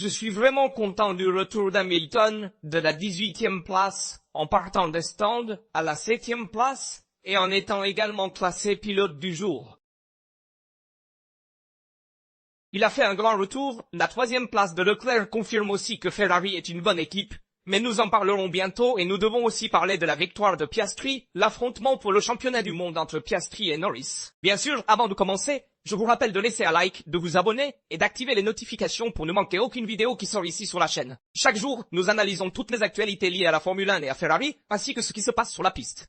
Je suis vraiment content du retour d'Hamilton, de la 18e place, en partant des stands, à la 7e place, et en étant également classé pilote du jour. Il a fait un grand retour, la 3e place de Leclerc confirme aussi que Ferrari est une bonne équipe, mais nous en parlerons bientôt et nous devons aussi parler de la victoire de Piastri, l'affrontement pour le championnat du monde entre Piastri et Norris. Bien sûr, avant de commencer, je vous rappelle de laisser un like, de vous abonner et d'activer les notifications pour ne manquer aucune vidéo qui sort ici sur la chaîne. Chaque jour, nous analysons toutes les actualités liées à la Formule 1 et à Ferrari, ainsi que ce qui se passe sur la piste.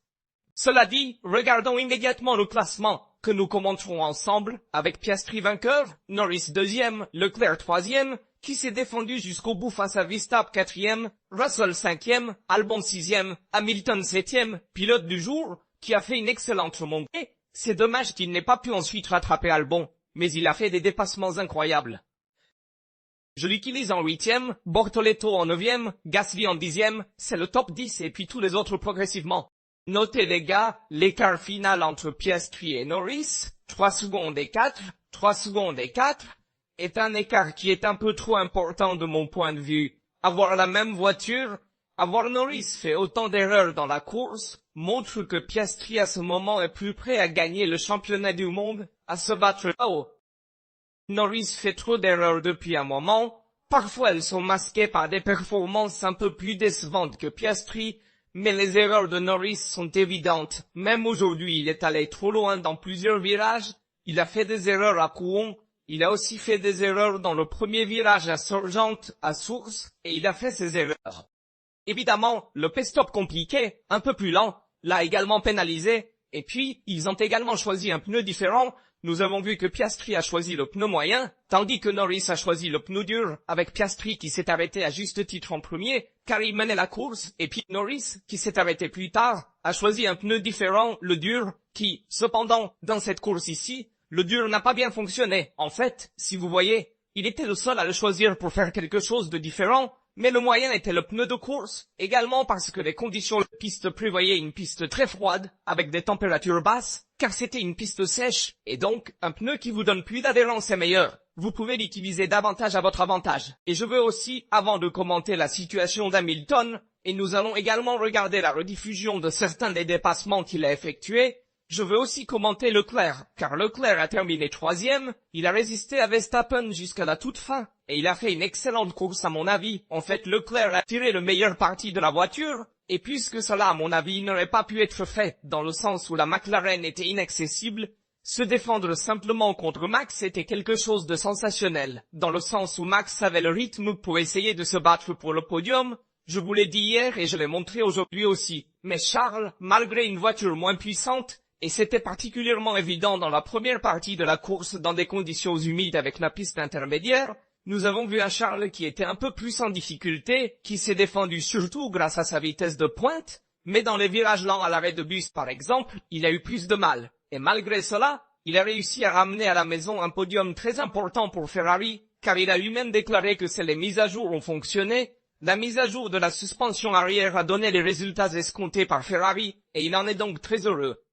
Cela dit, regardons immédiatement le classement que nous commenterons ensemble avec Piastri vainqueur, Norris 2e, Leclerc 3e, qui s'est défendu jusqu'au bout face à Verstappen 4e, Russell 5e, Albon 6e, Hamilton 7e, pilote du jour, qui a fait une excellente remontée. C'est dommage qu'il n'ait pas pu ensuite rattraper Albon, mais il a fait des dépassements incroyables. Je l'utilise en 8e, Bortoleto en 9e, Gasly en 10e, c'est le top 10 et puis tous les autres progressivement. Notez les gars, l'écart final entre Piastri et Norris, 3 secondes et 4, 3 secondes et 4, est un écart qui est un peu trop important de mon point de vue. Avoir la même voiture, avoir Norris fait autant d'erreurs dans la course, montre que Piastri à ce moment est plus prêt à gagner le championnat du monde, à se battre là-haut. Norris fait trop d'erreurs depuis un moment, parfois elles sont masquées par des performances un peu plus décevantes que Piastri, mais les erreurs de Norris sont évidentes. Même aujourd'hui il est allé trop loin dans plusieurs virages, il a fait des erreurs à Coulomb, il a aussi fait des erreurs dans le premier virage à Sargent, à Source, et il a fait ses erreurs. Évidemment, le pit-stop compliqué, un peu plus lent, l'a également pénalisé, et puis, ils ont également choisi un pneu différent. Nous avons vu que Piastri a choisi le pneu moyen, tandis que Norris a choisi le pneu dur, avec Piastri qui s'est arrêté à juste titre en premier, car il menait la course, et puis Norris, qui s'est arrêté plus tard, a choisi un pneu différent, le dur, qui, cependant, dans cette course ici, le dur n'a pas bien fonctionné. En fait, si vous voyez, il était le seul à le choisir pour faire quelque chose de différent, mais le moyen était le pneu de course, également parce que les conditions de piste prévoyaient une piste très froide, avec des températures basses, car c'était une piste sèche, et donc, un pneu qui vous donne plus d'adhérence est meilleur. Vous pouvez l'utiliser davantage à votre avantage. Et je veux aussi, avant de commenter la situation d'Hamilton, et nous allons également regarder la rediffusion de certains des dépassements qu'il a effectués, je veux aussi commenter Leclerc, car Leclerc a terminé 3e, il a résisté à Verstappen jusqu'à la toute fin, et il a fait une excellente course à mon avis. En fait, Leclerc a tiré le meilleur parti de la voiture, et puisque cela à mon avis n'aurait pas pu être fait, dans le sens où la McLaren était inaccessible, se défendre simplement contre Max était quelque chose de sensationnel, dans le sens où Max avait le rythme pour essayer de se battre pour le podium. Je vous l'ai dit hier et je l'ai montré aujourd'hui aussi. Mais Charles, malgré une voiture moins puissante, et c'était particulièrement évident dans la première partie de la course dans des conditions humides avec la piste intermédiaire, nous avons vu un Charles qui était un peu plus en difficulté, qui s'est défendu surtout grâce à sa vitesse de pointe, mais dans les virages lents à l'arrêt de bus par exemple, il a eu plus de mal. Et malgré cela, il a réussi à ramener à la maison un podium très important pour Ferrari, car il a lui-même déclaré que les mises à jour ont fonctionné. La mise à jour de la suspension arrière a donné les résultats escomptés par Ferrari, et il en est donc très heureux.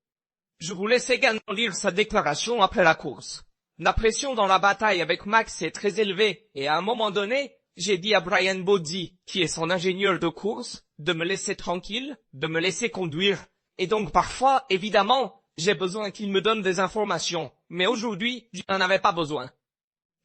Je vous laisse également lire sa déclaration après la course. La pression dans la bataille avec Max est très élevée, et à un moment donné, j'ai dit à Brian Bozzi, qui est son ingénieur de course, de me laisser tranquille, de me laisser conduire. Et donc parfois, évidemment, j'ai besoin qu'il me donne des informations, mais aujourd'hui, je n'en avais pas besoin.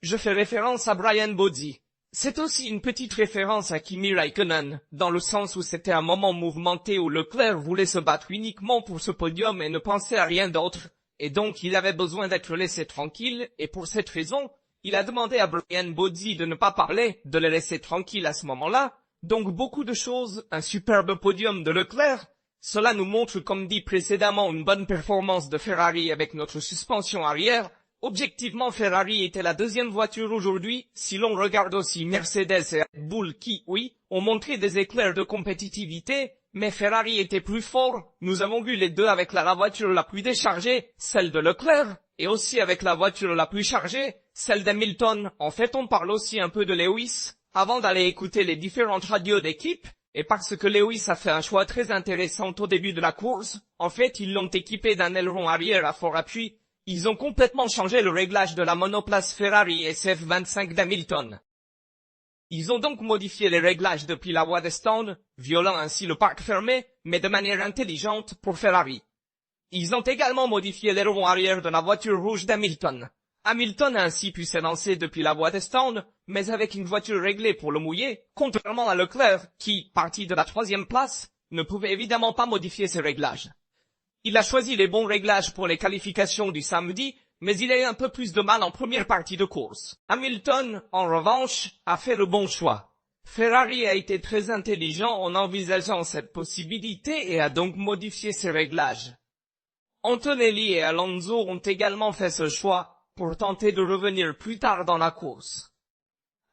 Je fais référence à Brian Bozzi. C'est aussi une petite référence à Kimi Raikkonen, dans le sens où c'était un moment mouvementé où Leclerc voulait se battre uniquement pour ce podium et ne pensait à rien d'autre, et donc il avait besoin d'être laissé tranquille, et pour cette raison, il a demandé à Brian Bozzi de ne pas parler, de le laisser tranquille à ce moment-là. Donc beaucoup de choses, un superbe podium de Leclerc. Cela nous montre, comme dit précédemment, une bonne performance de Ferrari avec notre suspension arrière. Objectivement, Ferrari était la deuxième voiture aujourd'hui, si l'on regarde aussi Mercedes et Red Bull qui, oui, ont montré des éclairs de compétitivité, mais Ferrari était plus fort. Nous avons vu les deux avec la voiture la plus déchargée, celle de Leclerc, et aussi avec la voiture la plus chargée, celle d'Hamilton. En fait, on parle aussi un peu de Lewis, avant d'aller écouter les différentes radios d'équipe, et parce que Lewis a fait un choix très intéressant au début de la course. En fait, ils l'ont équipé d'un aileron arrière à fort appui. Ils ont complètement changé le réglage de la monoplace Ferrari SF25 d'Hamilton. Ils ont donc modifié les réglages depuis la voie des stands, violant ainsi le parc fermé, mais de manière intelligente pour Ferrari. Ils ont également modifié l'aileron arrière de la voiture rouge d'Hamilton. Hamilton a ainsi pu s'élancer depuis la voie des stands, mais avec une voiture réglée pour le mouillé, contrairement à Leclerc, qui, parti de la 3e place, ne pouvait évidemment pas modifier ses réglages. Il a choisi les bons réglages pour les qualifications du samedi, mais il a eu un peu plus de mal en première partie de course. Hamilton, en revanche, a fait le bon choix. Ferrari a été très intelligent en envisageant cette possibilité et a donc modifié ses réglages. Antonelli et Alonso ont également fait ce choix, pour tenter de revenir plus tard dans la course.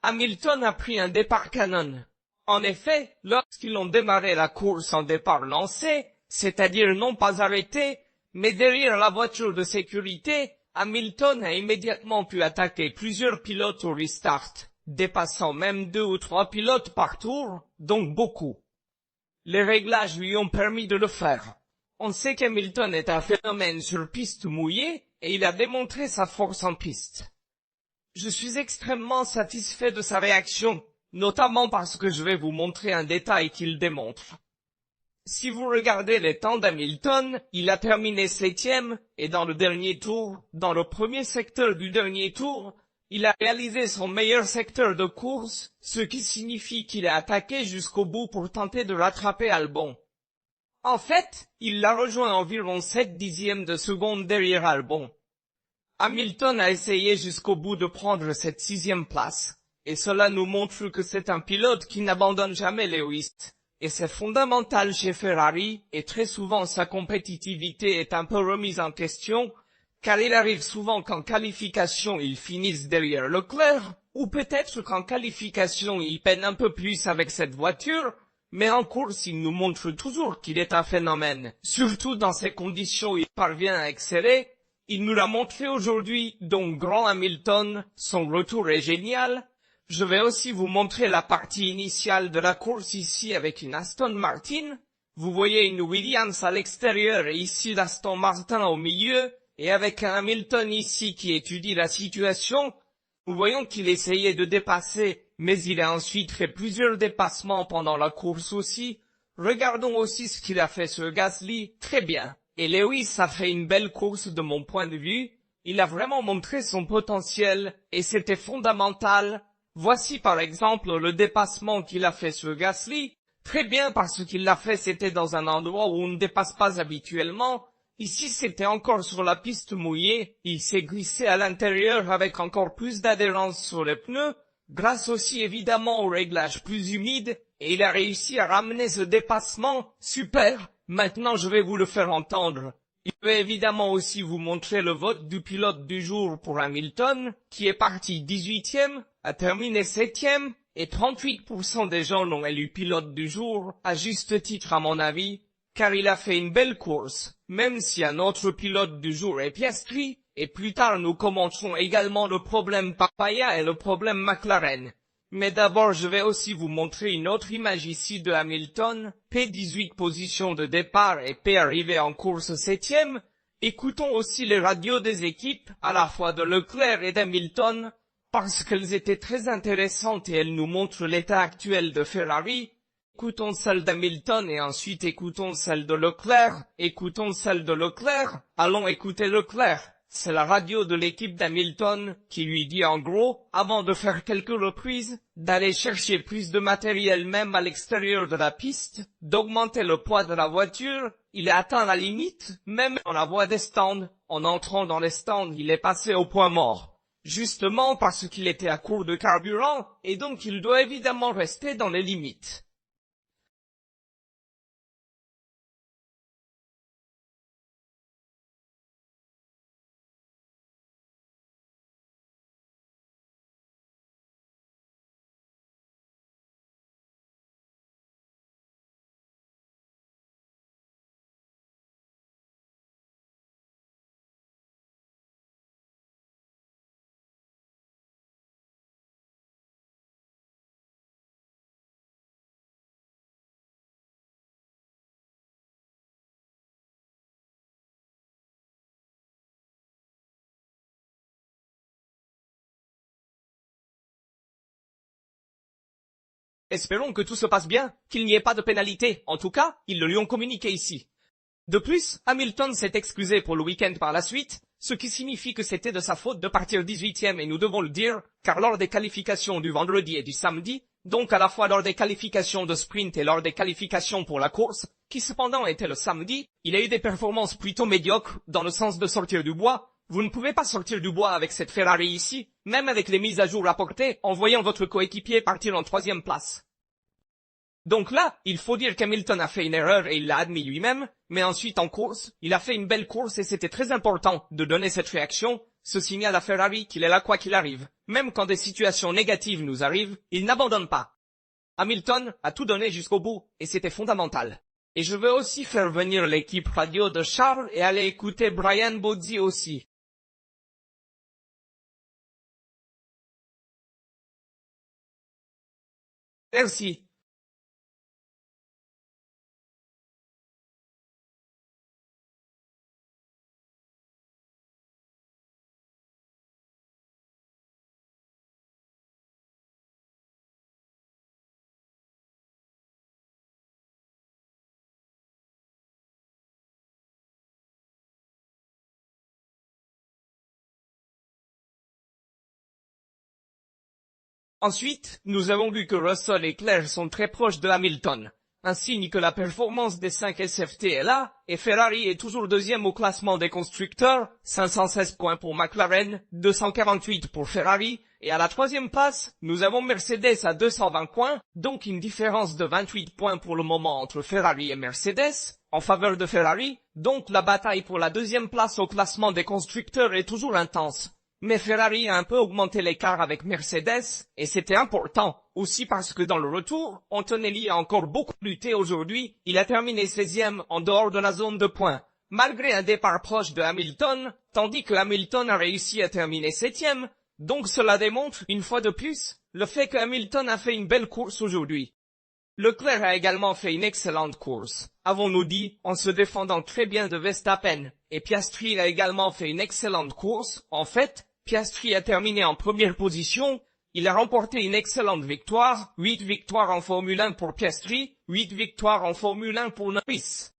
Hamilton a pris un départ canon. En effet, lorsqu'ils ont démarré la course en départ lancé, c'est-à-dire non pas arrêté, mais derrière la voiture de sécurité, Hamilton a immédiatement pu attaquer plusieurs pilotes au restart, dépassant même 2 ou 3 pilotes par tour, donc beaucoup. Les réglages lui ont permis de le faire. On sait qu'Hamilton est un phénomène sur piste mouillée, et il a démontré sa force en piste. Je suis extrêmement satisfait de sa réaction, notamment parce que je vais vous montrer un détail qu'il démontre. Si vous regardez les temps d'Hamilton, il a terminé 7e, et dans le dernier tour, dans le premier secteur du dernier tour, il a réalisé son meilleur secteur de course, ce qui signifie qu'il a attaqué jusqu'au bout pour tenter de rattraper Albon. En fait, il l'a rejoint environ 7 dixièmes de seconde derrière Albon. Hamilton a essayé jusqu'au bout de prendre cette 6e place, et cela nous montre que c'est un pilote qui n'abandonne jamais Lewis. Et c'est fondamental chez Ferrari, et très souvent sa compétitivité est un peu remise en question, car il arrive souvent qu'en qualification ils finissent derrière Leclerc, ou peut-être qu'en qualification ils peinent un peu plus avec cette voiture, mais en course il nous montre toujours qu'il est un phénomène. Surtout dans ces conditions il parvient à exceller. Il nous l'a montré aujourd'hui, donc grand Hamilton, son retour est génial. Je vais aussi vous montrer la partie initiale de la course ici avec une Aston Martin. Vous voyez une Williams à l'extérieur et ici l'Aston Martin au milieu, et avec un Hamilton ici qui étudie la situation. Nous voyons qu'il essayait de dépasser, mais il a ensuite fait plusieurs dépassements pendant la course aussi. Regardons aussi ce qu'il a fait sur Gasly, très bien. Et Lewis a fait une belle course de mon point de vue. Il a vraiment montré son potentiel, et c'était fondamental. Voici par exemple le dépassement qu'il a fait sur Gasly. Très bien parce qu'il l'a fait c'était dans un endroit où on ne dépasse pas habituellement. Ici c'était encore sur la piste mouillée. Il s'est glissé à l'intérieur avec encore plus d'adhérence sur les pneus. Grâce aussi évidemment au réglage plus humide. Et il a réussi à ramener ce dépassement. Super. Maintenant je vais vous le faire entendre. Il peut évidemment aussi vous montrer le vote du pilote du jour pour Hamilton, qui est parti 18e, a terminé 7e, et 38% des gens l'ont élu pilote du jour, à juste titre à mon avis, car il a fait une belle course, même si un autre pilote du jour est Piastri, et plus tard nous commenterons également le problème Papaya et le problème McLaren. Mais d'abord je vais aussi vous montrer une autre image ici de Hamilton, P18 position de départ et P arrivé en course 7e. Écoutons aussi les radios des équipes, à la fois de Leclerc et d'Hamilton, parce qu'elles étaient très intéressantes et elles nous montrent l'état actuel de Ferrari. Écoutons celle d'Hamilton et ensuite écoutons celle de Leclerc, écoutons celle de Leclerc, allons écouter Leclerc. C'est la radio de l'équipe d'Hamilton qui lui dit en gros, avant de faire quelques reprises, d'aller chercher plus de matériel même à l'extérieur de la piste, d'augmenter le poids de la voiture. Il a atteint la limite, même dans la voie des stands. En entrant dans les stands, il est passé au point mort. Justement parce qu'il était à court de carburant, et donc il doit évidemment rester dans les limites. Espérons que tout se passe bien, qu'il n'y ait pas de pénalité, en tout cas, ils le lui ont communiqué ici. De plus, Hamilton s'est excusé pour le week-end par la suite, ce qui signifie que c'était de sa faute de partir 18e et nous devons le dire, car lors des qualifications du vendredi et du samedi, donc à la fois lors des qualifications de sprint et lors des qualifications pour la course, qui cependant étaient le samedi, il a eu des performances plutôt médiocres dans le sens de sortir du bois. Vous ne pouvez pas sortir du bois avec cette Ferrari ici, même avec les mises à jour apportées en voyant votre coéquipier partir en 3e place. Donc là, il faut dire qu'Hamilton a fait une erreur et il l'a admis lui-même, mais ensuite en course, il a fait une belle course et c'était très important de donner cette réaction, ce signal à Ferrari qu'il est là quoi qu'il arrive. Même quand des situations négatives nous arrivent, il n'abandonne pas. Hamilton a tout donné jusqu'au bout, et c'était fondamental. Et je veux aussi faire venir l'équipe radio de Charles et aller écouter Brian Bozzi aussi. Merci. Ensuite, nous avons vu que Russell et Leclerc sont très proches de Hamilton, un signe que la performance des 5 SFT est là, et Ferrari est toujours deuxième au classement des constructeurs, 516 points pour McLaren, 248 pour Ferrari, et à la troisième place, nous avons Mercedes à 220 points, donc une différence de 28 points pour le moment entre Ferrari et Mercedes, en faveur de Ferrari, donc la bataille pour la deuxième place au classement des constructeurs est toujours intense. Mais Ferrari a un peu augmenté l'écart avec Mercedes, et c'était important, aussi parce que dans le retour, Antonelli a encore beaucoup lutté aujourd'hui, il a terminé 16e en dehors de la zone de points, malgré un départ proche de Hamilton, tandis que Hamilton a réussi à terminer 7e, donc cela démontre, une fois de plus, le fait que Hamilton a fait une belle course aujourd'hui. Leclerc a également fait une excellente course, avons-nous dit, en se défendant très bien de Verstappen, et Piastri a également fait une excellente course, en fait, Piastri a terminé en première position, il a remporté une excellente victoire, 8 victoires en Formule 1 pour Piastri, 8 victoires en Formule 1 pour Norris.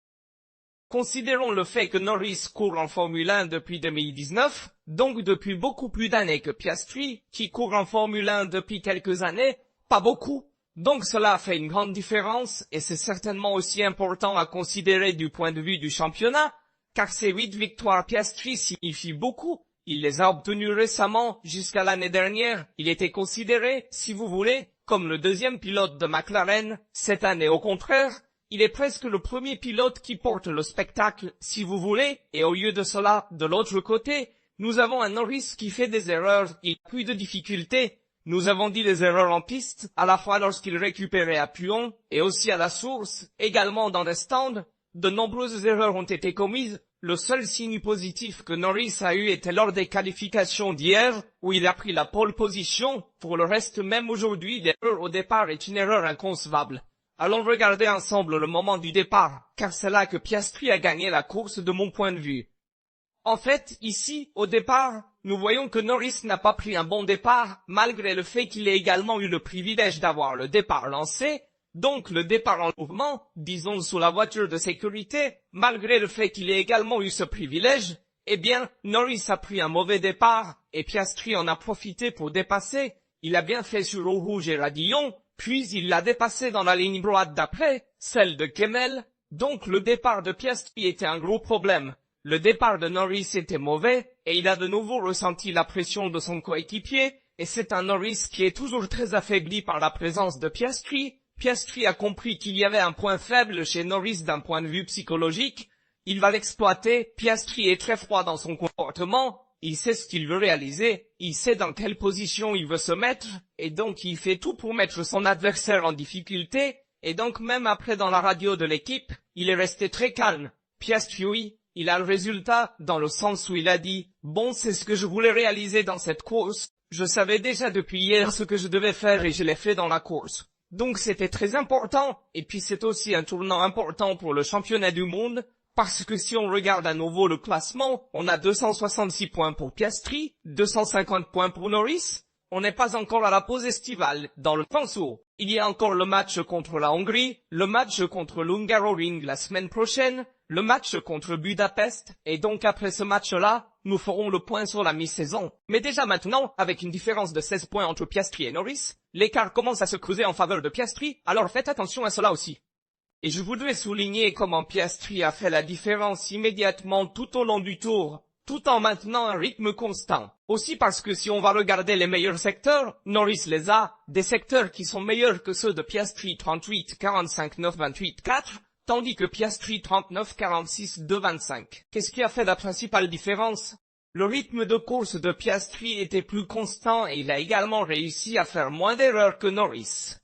Considérons le fait que Norris court en Formule 1 depuis 2019, donc depuis beaucoup plus d'années que Piastri, qui court en Formule 1 depuis quelques années, pas beaucoup. Donc cela fait une grande différence, et c'est certainement aussi important à considérer du point de vue du championnat, car ces 8 victoires Piastri signifient beaucoup. Il les a obtenus récemment, jusqu'à l'année dernière, il était considéré, si vous voulez, comme le deuxième pilote de McLaren. Cette année au contraire, il est presque le premier pilote qui porte le spectacle, si vous voulez, et au lieu de cela, de l'autre côté, nous avons un Norris qui fait des erreurs, il a plus de difficultés. Nous avons dit les erreurs en piste, à la fois lorsqu'il récupérait à Puyon, et aussi à la source, également dans les stands. De nombreuses erreurs ont été commises. Le seul signe positif que Norris a eu était lors des qualifications d'hier, où il a pris la pole position. Pour le reste, même aujourd'hui, l'erreur au départ est une erreur inconcevable. Allons regarder ensemble le moment du départ, car c'est là que Piastri a gagné la course de mon point de vue. En fait, ici, au départ, nous voyons que Norris n'a pas pris un bon départ, malgré le fait qu'il ait également eu le privilège d'avoir le départ lancé. Donc le départ en mouvement, disons sous la voiture de sécurité, malgré le fait qu'il ait également eu ce privilège, eh bien, Norris a pris un mauvais départ, et Piastri en a profité pour dépasser. Il a bien fait sur eau rouge et radillon, puis il l'a dépassé dans la ligne droite d'après, celle de Kemmel. Donc le départ de Piastri était un gros problème. Le départ de Norris était mauvais, et il a de nouveau ressenti la pression de son coéquipier, et c'est un Norris qui est toujours très affaibli par la présence de Piastri. Piastri a compris qu'il y avait un point faible chez Norris d'un point de vue psychologique, il va l'exploiter. Piastri est très froid dans son comportement, il sait ce qu'il veut réaliser, il sait dans quelle position il veut se mettre, et donc il fait tout pour mettre son adversaire en difficulté, et donc même après dans la radio de l'équipe, il est resté très calme. Piastri oui, il a le résultat, dans le sens où il a dit, bon c'est ce que je voulais réaliser dans cette course, je savais déjà depuis hier ce que je devais faire et je l'ai fait dans la course. Donc c'était très important, et puis c'est aussi un tournant important pour le championnat du monde, parce que si on regarde à nouveau le classement, on a 266 points pour Piastri, 250 points pour Norris, on n'est pas encore à la pause estivale, dans le sens où il y a encore le match contre la Hongrie, le match contre l'Hungaroring la semaine prochaine, le match contre Budapest, et donc après ce match-là, nous ferons le point sur la mi-saison. Mais déjà maintenant, avec une différence de 16 points entre Piastri et Norris, l'écart commence à se creuser en faveur de Piastri, alors faites attention à cela aussi. Et je voudrais souligner comment Piastri a fait la différence immédiatement tout au long du tour, tout en maintenant un rythme constant. Aussi parce que si on va regarder les meilleurs secteurs, Norris les a, des secteurs qui sont meilleurs que ceux de Piastri 38, 45, 9, 28, 4, tandis que Piastri 39, 46, 2, 25. Qu'est-ce qui a fait la principale différence? Le rythme de course de Piastri était plus constant et il a également réussi à faire moins d'erreurs que Norris.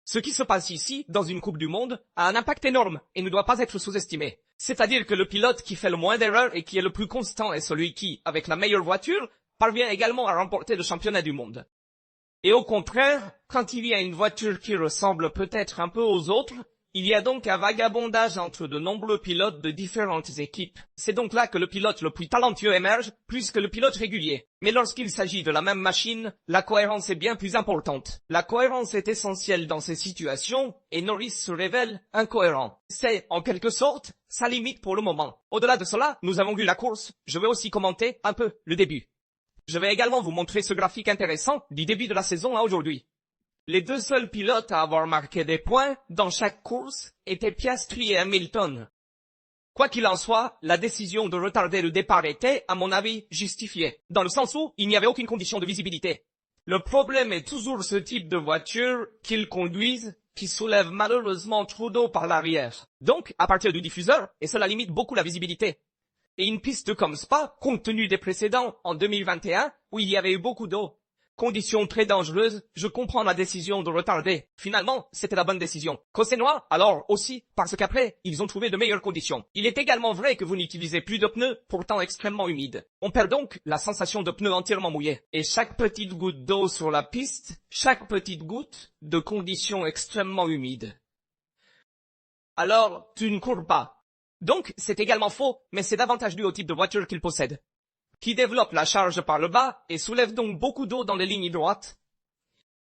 Ce qui se passe ici, dans une Coupe du Monde, a un impact énorme et ne doit pas être sous-estimé. C'est-à-dire que le pilote qui fait le moins d'erreurs et qui est le plus constant est celui qui, avec la meilleure voiture, parvient également à remporter le championnat du monde. Et au contraire, quand il y a une voiture qui ressemble peut-être un peu aux autres, il y a donc un vagabondage entre de nombreux pilotes de différentes équipes. C'est donc là que le pilote le plus talentueux émerge, plus que le pilote régulier. Mais lorsqu'il s'agit de la même machine, la cohérence est bien plus importante. La cohérence est essentielle dans ces situations, et Norris se révèle incohérent. C'est, en quelque sorte, sa limite pour le moment. Au-delà de cela, nous avons vu la course, je vais aussi commenter un peu le début. Je vais également vous montrer ce graphique intéressant du début de la saison à aujourd'hui. Les deux seuls pilotes à avoir marqué des points dans chaque course étaient Piastri et Hamilton. Quoi qu'il en soit, la décision de retarder le départ était, à mon avis, justifiée, dans le sens où il n'y avait aucune condition de visibilité. Le problème est toujours ce type de voiture qu'ils conduisent, qui soulève malheureusement trop d'eau par l'arrière. Donc, à partir du diffuseur, et cela limite beaucoup la visibilité. Et une piste comme Spa, compte tenu des précédents en 2021, où il y avait eu beaucoup d'eau. Condition très dangereuse, je comprends la décision de retarder. Finalement, c'était la bonne décision. Cossénois, alors aussi, parce qu'après, ils ont trouvé de meilleures conditions. Il est également vrai que vous n'utilisez plus de pneus, pourtant extrêmement humides. On perd donc la sensation de pneus entièrement mouillés. Et chaque petite goutte d'eau sur la piste, chaque petite goutte de conditions extrêmement humides. Alors, tu ne cours pas. Donc, c'est également faux, mais c'est davantage dû au type de voiture qu'il possède, qui développe la charge par le bas et soulève donc beaucoup d'eau dans les lignes droites.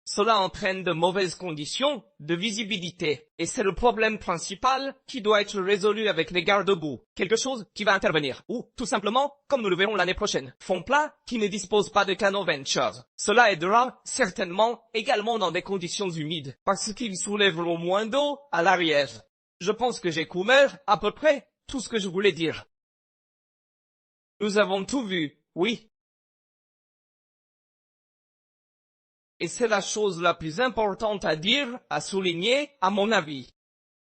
Cela entraîne de mauvaises conditions de visibilité, et c'est le problème principal qui doit être résolu avec les garde-boue, quelque chose qui va intervenir, ou, tout simplement, comme nous le verrons l'année prochaine, fond plat qui ne dispose pas de canaux Ventures. Cela aidera, certainement, également dans des conditions humides, parce qu'ils soulèveront moins d'eau à l'arrière. Je pense que j'ai couvert, à peu près, tout ce que je voulais dire. Nous avons tout vu, oui. Et c'est la chose la plus importante à dire, à souligner, à mon avis.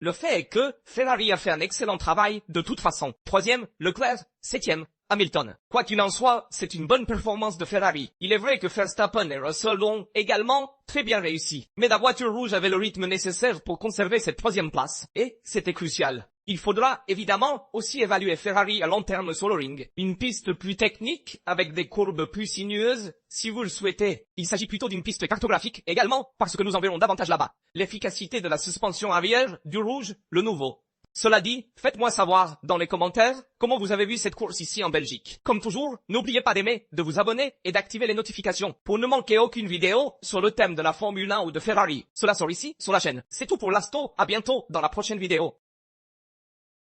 Le fait est que Ferrari a fait un excellent travail de toute façon. 3e, Leclerc, 7e, Hamilton. Quoi qu'il en soit, c'est une bonne performance de Ferrari. Il est vrai que Verstappen et Russell ont également très bien réussi. Mais la voiture rouge avait le rythme nécessaire pour conserver cette 3e place. Et c'était crucial. Il faudra évidemment aussi évaluer Ferrari à long terme sur le ring. Une piste plus technique, avec des courbes plus sinueuses, si vous le souhaitez. Il s'agit plutôt d'une piste cartographique également, parce que nous en verrons davantage là-bas. L'efficacité de la suspension arrière, du rouge, le nouveau. Cela dit, faites-moi savoir dans les commentaires comment vous avez vu cette course ici en Belgique. Comme toujours, n'oubliez pas d'aimer, de vous abonner et d'activer les notifications pour ne manquer aucune vidéo sur le thème de la Formule 1 ou de Ferrari. Cela sort ici, sur la chaîne. C'est tout pour l'instant, à bientôt dans la prochaine vidéo.